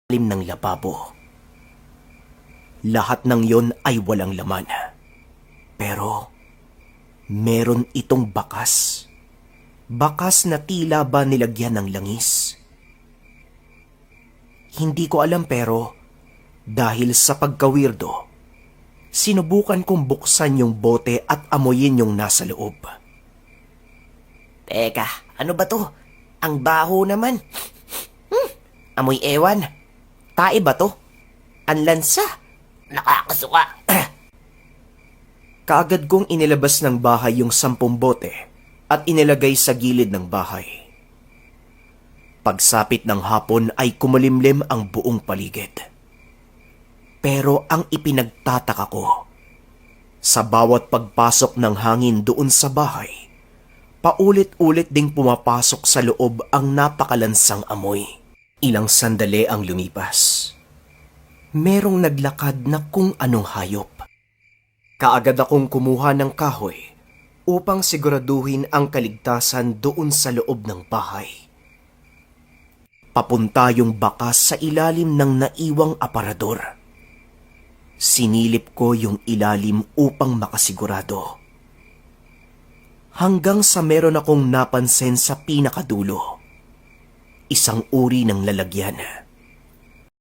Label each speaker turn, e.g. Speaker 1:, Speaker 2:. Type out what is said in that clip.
Speaker 1: ilalim ng lababo. Lahat ng yon ay walang laman. Pero meron itong bakas. Bakas na tila ba nilagyan ng langis. Hindi ko alam pero dahil sa pagkawirdo, sinubukan kong buksan yung bote at amoyin yung nasa loob. Teka, ano ba to? Ang baho naman. Amoy ewan. Tae ba to? Ang lansa. Nakakasuka. Kaagad kong inilabas ng bahay yung 10 bote at inilagay sa gilid ng bahay. Pagsapit ng hapon ay kumalimlim ang buong paligid. Pero ang ipinagtataka ko, sa bawat pagpasok ng hangin doon sa bahay, paulit-ulit ding pumapasok sa loob ang napakalansang amoy. Ilang sandali ang lumipas. Merong naglakad na kung anong hayop. Kaagad akong kumuha ng kahoy upang siguraduhin ang kaligtasan doon sa loob ng bahay. Papunta yung bakas sa ilalim ng naiwang aparador. Sinilip ko yung ilalim upang makasigurado. Hanggang sa meron akong napansin sa pinakadulo. Isang uri ng lalagyan.